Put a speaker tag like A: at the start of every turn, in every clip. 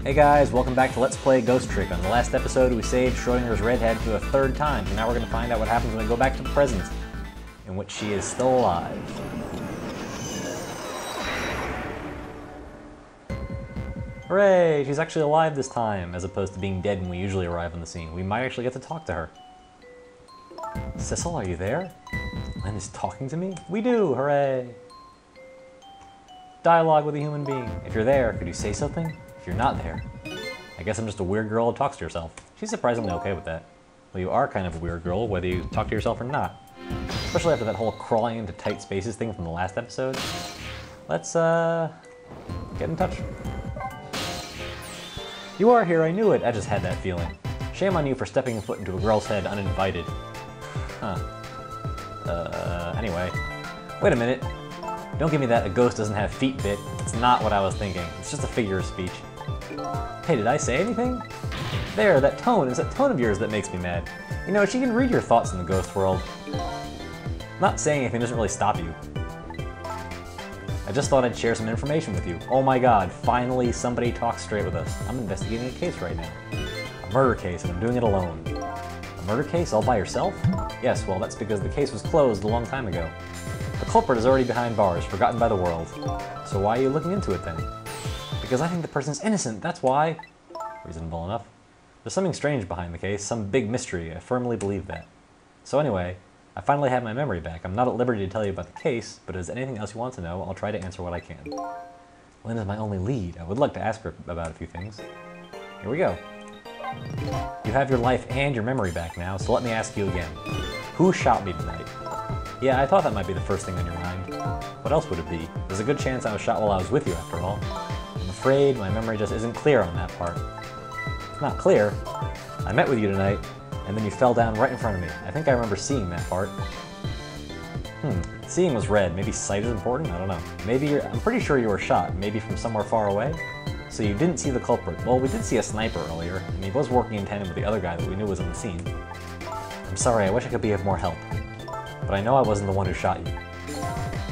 A: Hey guys, welcome back to Let's Play Ghost Trick. On the last episode, we saved Schrodinger's redhead to a third time, and now we're going to find out what happens when we go back to the present, in which she is still alive. Hooray! She's actually alive this time, as opposed to being dead when we usually arrive on the scene. We might actually get to talk to her. Sissel, are you there? Lynn is talking to me? We do! Hooray! Dialogue with a human being. If you're there, could you say something? If you're not there, I guess I'm just a weird girl who talks to herself. She's surprisingly okay with that. Well, you are kind of a weird girl, whether you talk to yourself or not. Especially after that whole crawling into tight spaces thing from the last episode. Let's, get in touch. You are here, I knew it. I just had that feeling. Shame on you for stepping a foot into a girl's head uninvited. Huh. Anyway. Wait a minute. Don't give me that a ghost doesn't have feet bit. It's not what I was thinking. It's just a figure of speech. Hey, did I say anything? There, that tone. It's that tone of yours that makes me mad. You know, she can read your thoughts in the ghost world. Not saying anything doesn't really stop you. I just thought I'd share some information with you. Oh my god, finally somebody talks straight with us. I'm investigating a case right now. A murder case, and I'm doing it alone. A murder case all by yourself? Yes, well, that's because the case was closed a long time ago. The culprit is already behind bars, forgotten by the world. So why are you looking into it then? Because I think the person's innocent, that's why. Reasonable enough. There's something strange behind the case, some big mystery, I firmly believe that. So anyway, I finally have my memory back. I'm not at liberty to tell you about the case, but if there's anything else you want to know, I'll try to answer what I can. Lynn is my only lead. I would like to ask her about a few things. Here we go. You have your life and your memory back now, so let me ask you again. Who shot me tonight? Yeah, I thought that might be the first thing on your mind. What else would it be? There's a good chance I was shot while I was with you, after all. I'm afraid my memory just isn't clear on that part. It's not clear. I met with you tonight, and then you fell down right in front of me. I think I remember seeing that part. Seeing was red. Maybe sight is important? I don't know. I'm pretty sure you were shot, maybe from somewhere far away. So you didn't see the culprit. Well, we did see a sniper earlier, and he was working in tandem with the other guy that we knew was on the scene. I'm sorry, I wish I could be of more help. But I know I wasn't the one who shot you.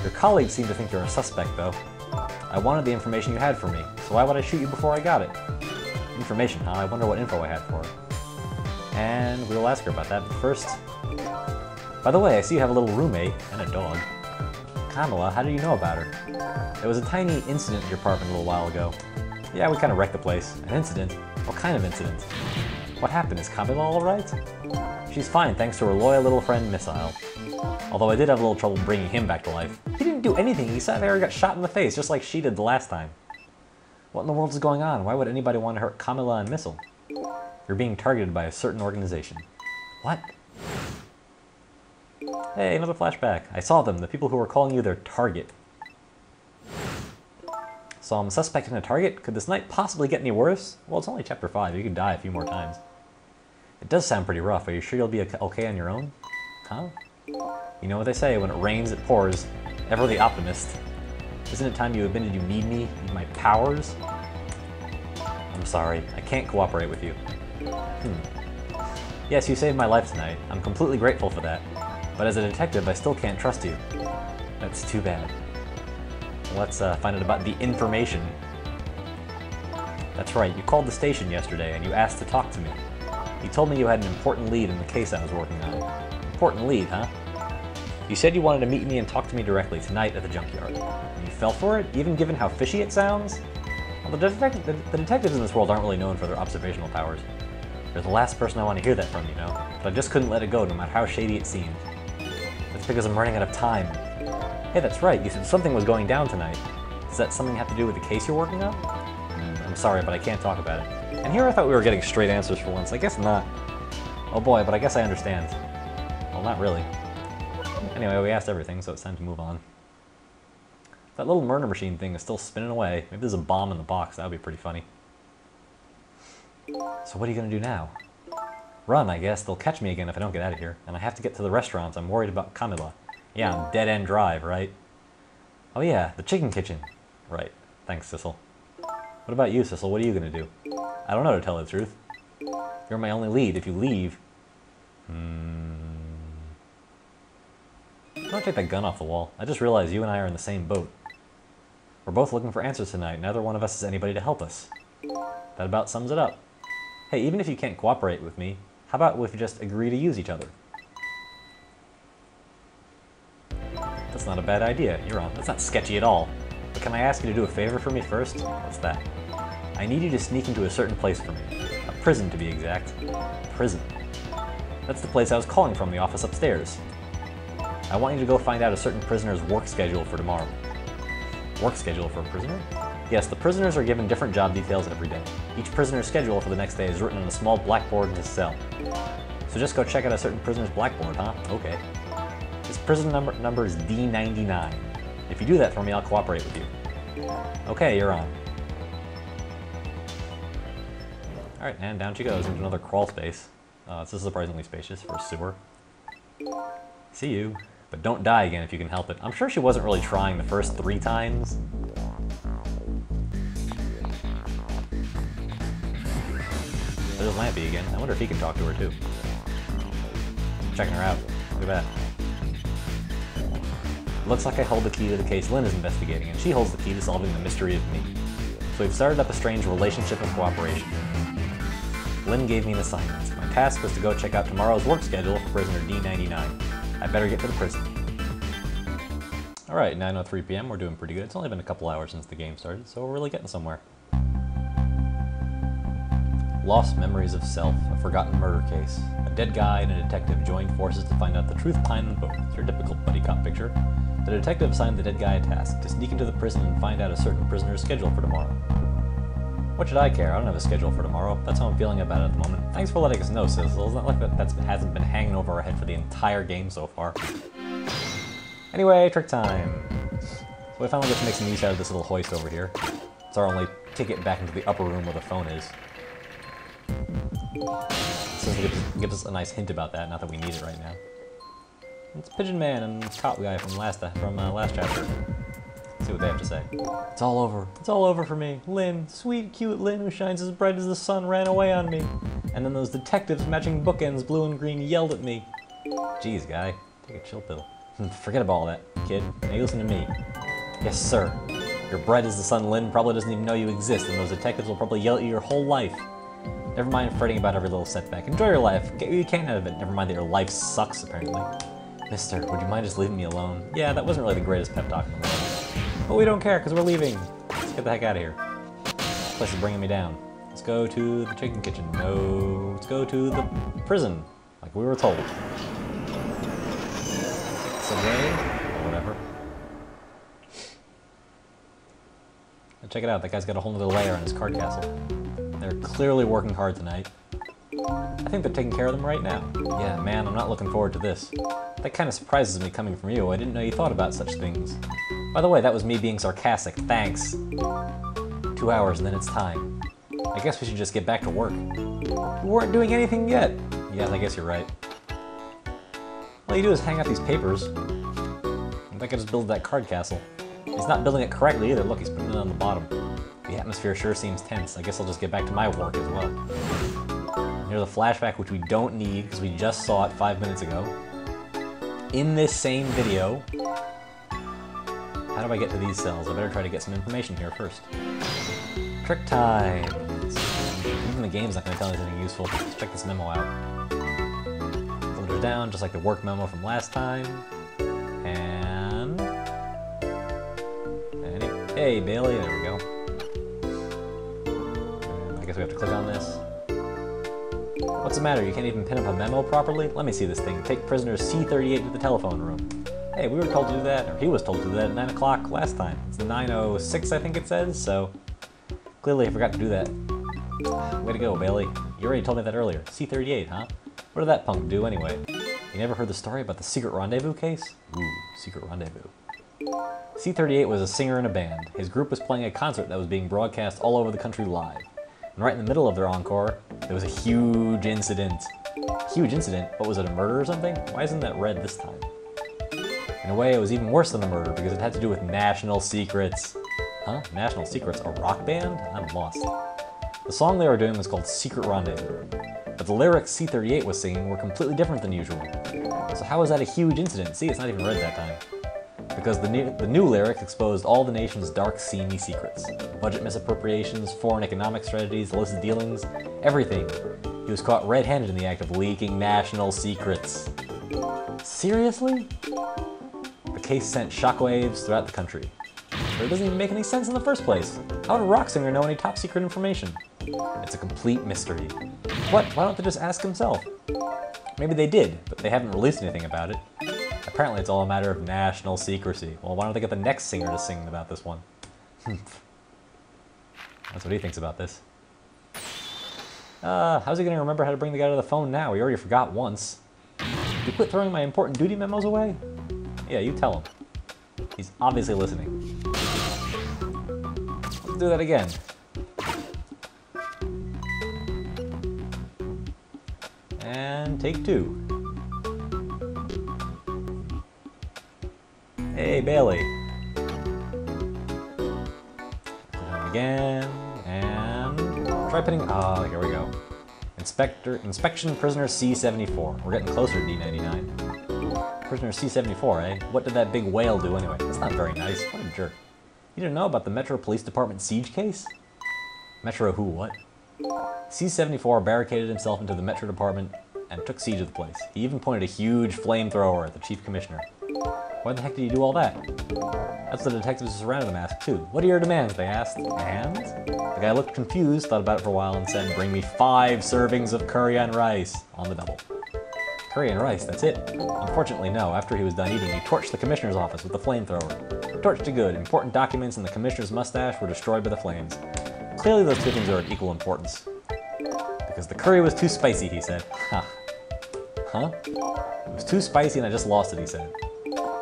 A: Your colleagues seem to think you're a suspect, though. I wanted the information you had for me, so why would I shoot you before I got it? Information, huh? I wonder what info I had for her. And we'll ask her about that, but first... By the way, I see you have a little roommate, and a dog. Kamala, how do you know about her? There was a tiny incident in your apartment a little while ago. Yeah, we kind of wrecked the place. An incident? What kind of incident? What happened? Is Kamala alright? She's fine, thanks to her loyal little friend, Missile. Although I did have a little trouble bringing him back to life. He didn't do anything, he sat there and got shot in the face, just like she did the last time. What in the world is going on? Why would anybody want to hurt Kamala and Missile? You're being targeted by a certain organization. What? Hey, another flashback. I saw them, the people who were calling you their target. So I'm a suspect and a target? Could this night possibly get any worse? Well, it's only chapter 5, you could die a few more times. It does sound pretty rough. Are you sure you'll be okay on your own? Huh? You know what they say, when it rains, it pours. Ever the optimist. Isn't it time you admitted you need me? Need my powers? I'm sorry. I can't cooperate with you. Yes, you saved my life tonight. I'm completely grateful for that. But as a detective, I still can't trust you. That's too bad. Let's find out about the information. That's right, you called the station yesterday and you asked to talk to me. You told me you had an important lead in the case I was working on. Important lead, huh? You said you wanted to meet me and talk to me directly tonight at the junkyard. And you fell for it, even given how fishy it sounds? Well, the detectives in this world aren't really known for their observational powers. You're the last person I want to hear that from, you know? But I just couldn't let it go, no matter how shady it seemed. That's because I'm running out of time. Hey, that's right, you said something was going down tonight. Does that something have to do with the case you're working on? I'm sorry, but I can't talk about it. And here I thought we were getting straight answers for once. I guess not. Oh boy, but I guess I understand. Well, not really. Anyway, we asked everything, so it's time to move on. That little murder machine thing is still spinning away. Maybe there's a bomb in the box. That would be pretty funny. So what are you going to do now? Run, I guess. They'll catch me again if I don't get out of here. And I have to get to the restaurant. I'm worried about Kamila. Yeah, on Dead End Drive, right? Oh yeah, the chicken kitchen. Right. Thanks, Sissel. What about you, Sissel? What are you going to do? I don't know, to tell the truth. You're my only lead. If you leave... Don't take that gun off the wall. I just realized you and I are in the same boat. We're both looking for answers tonight. Neither one of us has anybody to help us. That about sums it up. Hey, even if you can't cooperate with me, how about if we just agree to use each other? That's not a bad idea, you're on. That's not sketchy at all. But can I ask you to do a favor for me first? What's that? I need you to sneak into a certain place for me. A prison, to be exact. Prison. That's the place I was calling from, the office upstairs. I want you to go find out a certain prisoner's work schedule for tomorrow. Work schedule for a prisoner? Yes, the prisoners are given different job details every day. Each prisoner's schedule for the next day is written on a small blackboard in his cell. So just go check out a certain prisoner's blackboard, huh? Okay. His prison number is D99. If you do that for me, I'll cooperate with you. Okay, you're on. Alright, and down she goes into another crawl space. This is surprisingly spacious for a sewer. See you. But don't die again if you can help it. I'm sure she wasn't really trying the first 3 times. There's Lampy again. I wonder if he can talk to her too. Checking her out. Look at that. Looks like I hold the key to the case Lynn is investigating, and she holds the key to solving the mystery of me. So we've started up a strange relationship of cooperation. Lynn gave me an assignment. My task was to go check out tomorrow's work schedule for prisoner D99. I better get to the prison. Alright, 9:03 p.m. We're doing pretty good. It's only been a couple hours since the game started, so we're really getting somewhere. Lost memories of self, a forgotten murder case. A dead guy and a detective joined forces to find out the truth behind them both. It's your typical buddy cop picture. The detective assigned the dead guy a task, to sneak into the prison and find out a certain prisoner's schedule for tomorrow. What should I care? I don't have a schedule for tomorrow. That's how I'm feeling about it at the moment. Thanks for letting us know, Sizzle. It's not like that hasn't been hanging over our head for the entire game so far. Anyway, trick time. So we finally get to make some use out of this little hoist over here. It's our only ticket back into the upper room where the phone is. Sizzle gives us a nice hint about that, not that we need it right now. It's Pigeon Man and Cop Guy from last chapter. See what they have to say. It's all over. It's all over for me. Lynn, sweet, cute Lynn who shines as bright as the sun ran away on me. And then those detectives matching bookends, blue and green, yelled at me. Jeez, guy. Take a chill pill. Forget about all that, kid. Now you listen to me. Yes, sir. You're bright as the sun, Lynn probably doesn't even know you exist, and those detectives will probably yell at you your whole life. Never mind fretting about every little setback. Enjoy your life. Get what you can out of it. Never mind that your life sucks, apparently. Mister, would you mind just leaving me alone? Yeah, that wasn't really the greatest pep talk in the world. But we don't care, because we're leaving. Let's get the heck out of here. This place is bringing me down. Let's go to the chicken kitchen. No, let's go to the prison, like we were told. Subway, or whatever. And check it out, that guy's got a whole other layer on his card castle. They're clearly working hard tonight. I think they're taking care of them right now. Yeah, man, I'm not looking forward to this. That kind of surprises me coming from you. I didn't know you thought about such things. By the way, that was me being sarcastic. Thanks. 2 hours and then it's time. I guess we should just get back to work. We weren't doing anything yet. Yeah, I guess you're right. All you do is hang out these papers. I think I just build that card castle. He's not building it correctly either. Look, he's putting it on the bottom. The atmosphere sure seems tense. I guess I'll just get back to my work as well. Here's a flashback which we don't need because we just saw it 5 minutes ago. In this same video. How do I get to these cells? I better try to get some information here first. Trick time! Even the game's not going to tell us anything useful. Let's check this memo out. Filters down, just like the work memo from last time. And hey, Bailey, there we go. And I guess we have to click on this. What's the matter? You can't even pin up a memo properly? Let me see this thing. Take prisoner C38 to the telephone room. Hey, we were told to do that, or he was told to do that at 9 o'clock last time. It's 9:06, I think it says, so clearly I forgot to do that. Way to go, Bailey. You already told me that earlier. C38, huh? What did that punk do anyway? You never heard the story about the secret rendezvous case? Ooh, secret rendezvous. C38 was a singer in a band. His group was playing a concert that was being broadcast all over the country live. And right in the middle of their encore, there was a huge incident. Huge incident? What was it, a murder or something? Why isn't that red this time? In a way, it was even worse than a murder because it had to do with National Secrets. Huh? National Secrets? A rock band? I'm lost. The song they were doing was called Secret Rendezvous. But the lyrics C38 was singing were completely different than usual. So how was that a huge incident? See, it's not even red that time. Because the new lyric exposed all the nation's dark, seamy secrets. Budget misappropriations, foreign economic strategies, illicit dealings, everything. He was caught red-handed in the act of leaking national secrets. Seriously? The case sent shockwaves throughout the country. But it doesn't even make any sense in the first place. How would a rock singer know any top secret information? It's a complete mystery. What? Why don't they just ask himself? Maybe they did, but they haven't released anything about it. Apparently it's all a matter of national secrecy. Well, why don't they get the next singer to sing about this one? That's what he thinks about this. How's he gonna remember how to bring the guy to the phone now? He already forgot once. You quit throwing my important duty memos away? Yeah, you tell him. He's obviously listening. Let's do that again. And take 2. Hey, Bailey. Put him again, and try putting, here we go. Inspection Prisoner C-74. We're getting closer to D-99. Prisoner C-74, eh? What did that big whale do anyway? That's not very nice. What a jerk. You didn't know about the Metro Police Department siege case? Metro who, what? C-74 barricaded himself into the Metro Department and took siege of the place. He even pointed a huge flamethrower at the Chief Commissioner. Why the heck did you do all that? That's what the detectives who surrounded him asked, too. What are your demands, they asked. And? The guy looked confused, thought about it for a while, and said, bring me 5 servings of curry and rice. On the double. Curry and rice, that's it? Unfortunately, no. After he was done eating, he torched the commissioner's office with the flamethrower. Torched to good. Important documents and the commissioner's mustache were destroyed by the flames. Clearly those two things are of equal importance. Because the curry was too spicy, he said. Huh? It was too spicy and I just lost it, he said.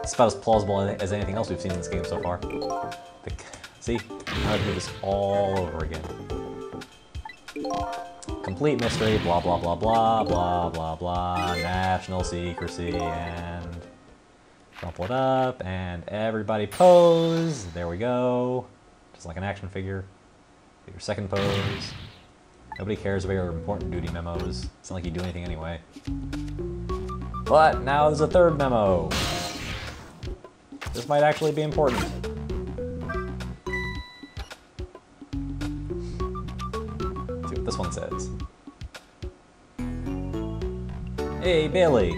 A: It's about as plausible as anything else we've seen in this game so far. See? Now I do this all over again. Complete mystery, blah blah blah blah blah blah blah, national secrecy, and crumple it up, and everybody pose. There we go. Just like an action figure. Get your second pose. Nobody cares about your important duty memos. It's not like you do anything anyway. But now there's a third memo. This might actually be important. Let's see what this one says. Hey, Bailey.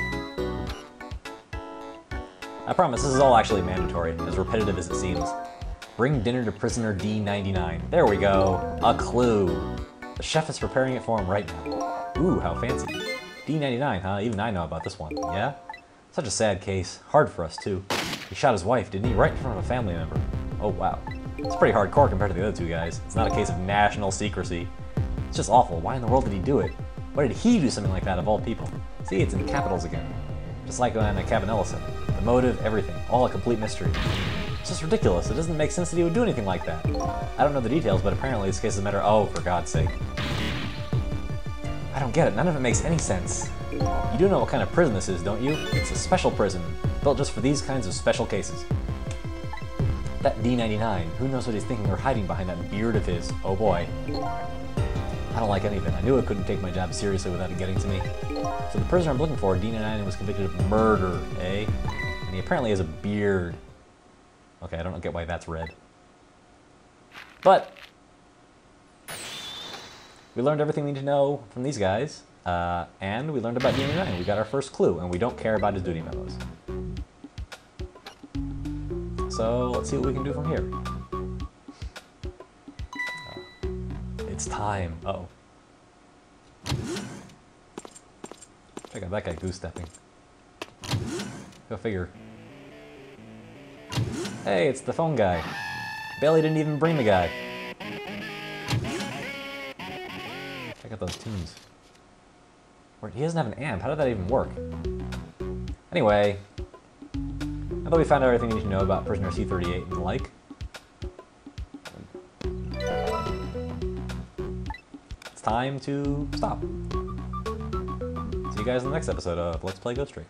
A: I promise this is all actually mandatory, as repetitive as it seems. Bring dinner to prisoner D-99. There we go. A clue. The chef is preparing it for him right now. Ooh, how fancy. D-99, huh? Even I know about this one. Yeah? Such a sad case. Hard for us, too. He shot his wife, didn't he? Right in front of a family member. Oh, wow. It's pretty hardcore compared to the other two guys. It's not a case of national secrecy. It's just awful. Why in the world did he do it? Why did he do something like that of all people? See, it's in capitals again. Just like when Cabanela said. The motive, everything. All a complete mystery. It's just ridiculous. It doesn't make sense that he would do anything like that. I don't know the details, but apparently this case is a matter. Oh, for God's sake. I don't get it. None of it makes any sense. You do know what kind of prison this is, don't you? It's a special prison, built just for these kinds of special cases. That D-99, who knows what he's thinking or hiding behind that beard of his? Oh boy. I don't like any of it. I knew I couldn't take my job seriously without it getting to me. So the prisoner I'm looking for, D-99, was convicted of murder, eh? And he apparently has a beard. Okay, I don't get why that's red. But we learned everything we need to know from these guys. And we learned about D-99. We got our first clue, and we don't care about his duty memos. So let's see what we can do from here. It's time. Uh-oh. Check out that guy goose-stepping. Go figure. Hey, it's the phone guy. Bailey didn't even bring the guy. Check out those tunes. He doesn't have an amp. How did that even work? Anyway, I thought we found out everything we need to know about Prisoner C-38 and the like. It's time to stop. See you guys in the next episode of Let's Play Ghost Trick.